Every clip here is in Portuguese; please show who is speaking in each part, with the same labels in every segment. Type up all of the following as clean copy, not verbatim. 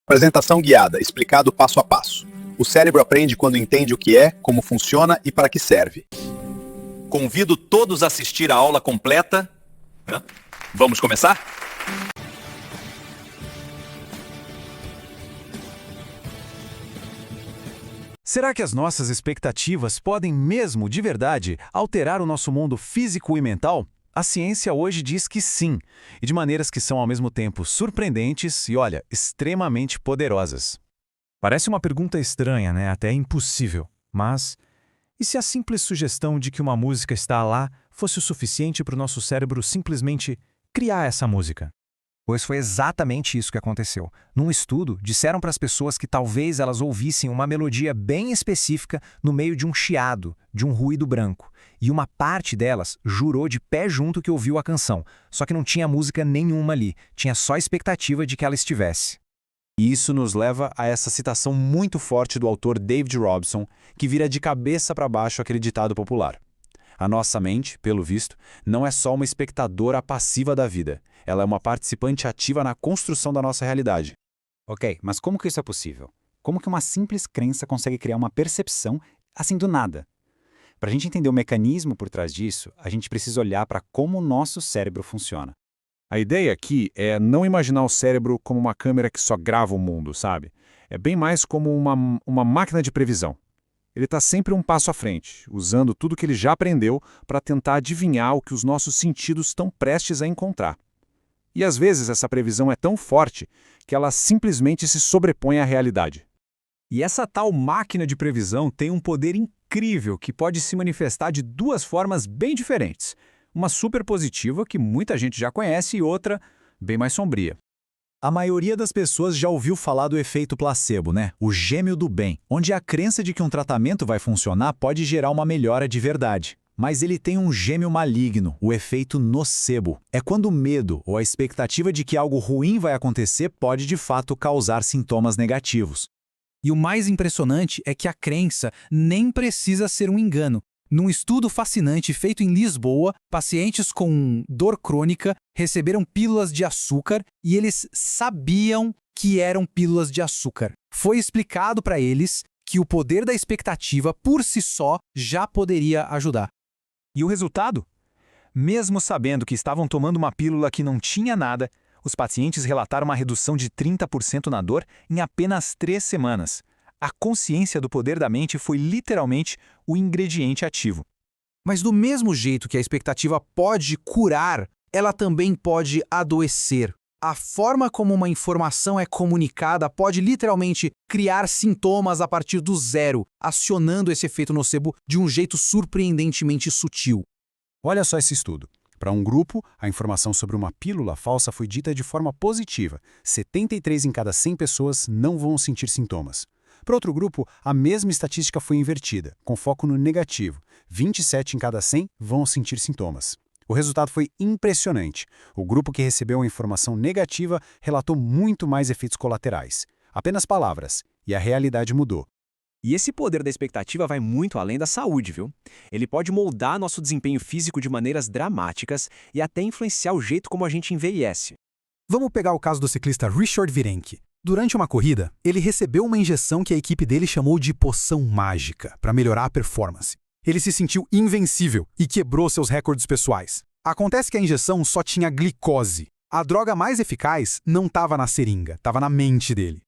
Speaker 1: Apresentação guiada, explicado passo a passo. O cérebro aprende quando entende o que é, como funciona e para que serve. Convido todos a assistir a aula completa. Vamos começar?
Speaker 2: Será que as nossas expectativas podem mesmo, de verdade, alterar o nosso mundo físico e mental? A ciência hoje diz que sim, e de maneiras que são ao mesmo tempo surpreendentes e, olha, extremamente poderosas. Parece uma pergunta estranha, né? Até impossível. Mas, e se a simples sugestão de que uma música está lá fosse o suficiente para o nosso cérebro simplesmente criar essa música?
Speaker 3: Pois foi exatamente isso que aconteceu. Num estudo, disseram para as pessoas que talvez elas ouvissem uma melodia bem específica no meio de um chiado, de um ruído branco. E uma parte delas jurou de pé junto que ouviu a canção, só que não tinha música nenhuma ali, tinha só a expectativa de que ela estivesse.
Speaker 2: E isso nos leva a essa citação muito forte do autor David Robson, que vira de cabeça para baixo aquele ditado popular. A nossa mente, pelo visto, não é só uma espectadora passiva da vida. Ela é uma participante ativa na construção da nossa realidade.
Speaker 4: Ok, mas como que isso é possível? Como que uma simples crença consegue criar uma percepção assim do nada? Para a gente entender o mecanismo por trás disso, a gente precisa olhar para como o nosso cérebro funciona.
Speaker 5: A ideia aqui é não imaginar o cérebro como uma câmera que só grava o mundo, sabe? É bem mais como uma máquina de previsão. Ele está sempre um passo à frente, usando tudo que ele já aprendeu para tentar adivinhar o que os nossos sentidos estão prestes a encontrar. E às vezes essa previsão é tão forte que ela simplesmente se sobrepõe à realidade.
Speaker 2: E essa tal máquina de previsão tem um poder incrível que pode se manifestar de duas formas bem diferentes. Uma super positiva, que muita gente já conhece, e outra bem mais sombria. A maioria das pessoas já ouviu falar do efeito placebo, né? O gêmeo do bem, onde a crença de que um tratamento vai funcionar pode gerar uma melhora de verdade. Mas ele tem um gêmeo maligno, o efeito nocebo. É quando o medo ou a expectativa de que algo ruim vai acontecer pode de fato causar sintomas negativos.
Speaker 6: E o mais impressionante é que a crença nem precisa ser um engano. Num estudo fascinante feito em Lisboa, pacientes com dor crônica receberam pílulas de açúcar e eles sabiam que eram pílulas de açúcar. Foi explicado para eles que o poder da expectativa por si só já poderia ajudar.
Speaker 2: E o resultado? Mesmo sabendo que estavam tomando uma pílula que não tinha nada, os pacientes relataram uma redução de 30% na dor em apenas 3 semanas. A consciência do poder da mente foi literalmente o ingrediente ativo.
Speaker 6: Mas do mesmo jeito que a expectativa pode curar, ela também pode adoecer. A forma como uma informação é comunicada pode literalmente criar sintomas a partir do zero, acionando esse efeito nocebo de um jeito surpreendentemente sutil.
Speaker 5: Olha só esse estudo. Para um grupo, a informação sobre uma pílula falsa foi dita de forma positiva. 73 em cada 100 pessoas não vão sentir sintomas. Para outro grupo, a mesma estatística foi invertida, com foco no negativo. 27 em cada 100 vão sentir sintomas. O resultado foi impressionante. O grupo que recebeu a informação negativa relatou muito mais efeitos colaterais. Apenas palavras, e a realidade mudou.
Speaker 7: E esse poder da expectativa vai muito além da saúde, viu? Ele pode moldar nosso desempenho físico de maneiras dramáticas e até influenciar o jeito como a gente envelhece.
Speaker 6: Vamos pegar o caso do ciclista Richard Virenque. Durante uma corrida, ele recebeu uma injeção que a equipe dele chamou de poção mágica, para melhorar a performance. Ele se sentiu invencível e quebrou seus recordes pessoais. Acontece que a injeção só tinha glicose. A droga mais eficaz não estava na seringa, estava na mente dele.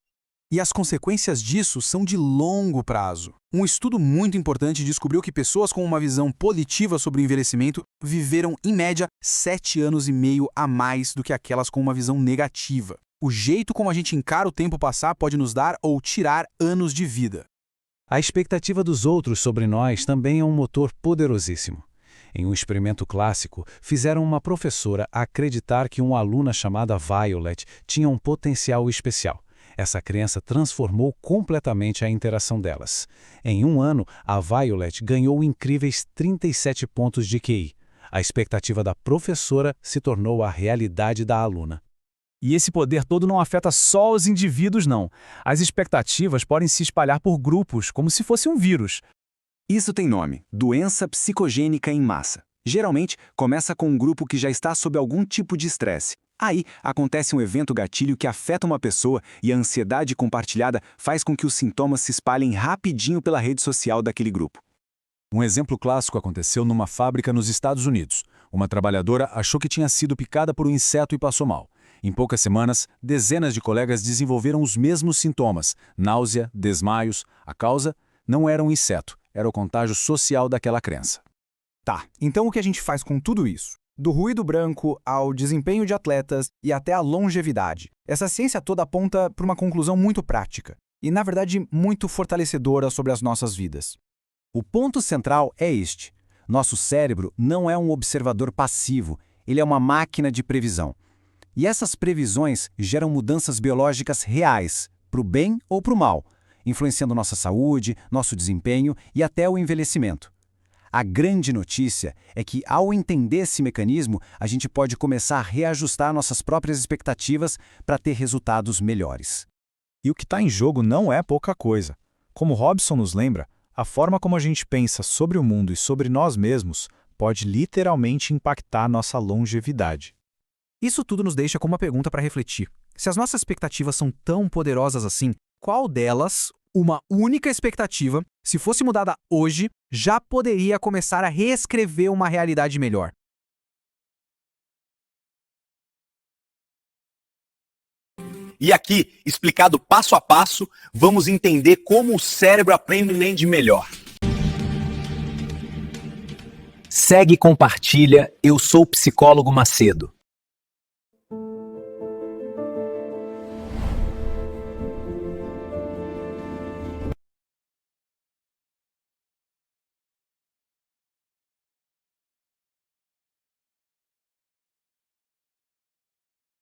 Speaker 6: E as consequências disso são de longo prazo. Um estudo muito importante descobriu que pessoas com uma visão positiva sobre o envelhecimento viveram, em média, 7,5 anos a mais do que aquelas com uma visão negativa. O jeito como a gente encara o tempo passar pode nos dar ou tirar anos de vida.
Speaker 2: A expectativa dos outros sobre nós também é um motor poderosíssimo. Em um experimento clássico, fizeram uma professora acreditar que uma aluna chamada Violet tinha um potencial especial. Essa crença transformou completamente a interação delas. Em 1 ano, a Violet ganhou incríveis 37 pontos de QI. A expectativa da professora se tornou a realidade da aluna.
Speaker 8: E esse poder todo não afeta só os indivíduos, não. As expectativas podem se espalhar por grupos, como se fosse um vírus.
Speaker 7: Isso tem nome: doença psicogênica em massa. Geralmente, começa com um grupo que já está sob algum tipo de estresse. Aí acontece um evento gatilho que afeta uma pessoa e a ansiedade compartilhada faz com que os sintomas se espalhem rapidinho pela rede social daquele grupo.
Speaker 2: Um exemplo clássico aconteceu numa fábrica nos Estados Unidos. Uma trabalhadora achou que tinha sido picada por um inseto e passou mal. Em poucas semanas, dezenas de colegas desenvolveram os mesmos sintomas: náusea, desmaios. A causa não era um inseto, era o contágio social daquela crença.
Speaker 3: Tá, então o que a gente faz com tudo isso? Do ruído branco ao desempenho de atletas e até a longevidade. Essa ciência toda aponta para uma conclusão muito prática e, na verdade, muito fortalecedora sobre as nossas vidas. O ponto central é este: nosso cérebro não é um observador passivo, ele é uma máquina de previsão. E essas previsões geram mudanças biológicas reais, para o bem ou para o mal, influenciando nossa saúde, nosso desempenho e até o envelhecimento. A grande notícia é que, ao entender esse mecanismo, a gente pode começar a reajustar nossas próprias expectativas para ter resultados melhores.
Speaker 8: E o que está em jogo não é pouca coisa. Como Robson nos lembra, a forma como a gente pensa sobre o mundo e sobre nós mesmos pode literalmente impactar nossa longevidade.
Speaker 3: Isso tudo nos deixa com uma pergunta para refletir. Se as nossas expectativas são tão poderosas assim, qual delas, uma única expectativa, se fosse mudada hoje, já poderia começar a reescrever uma realidade melhor?
Speaker 1: E aqui, explicado passo a passo, vamos entender como o cérebro aprende melhor.
Speaker 9: Segue e compartilha. Eu sou o psicólogo Macedo.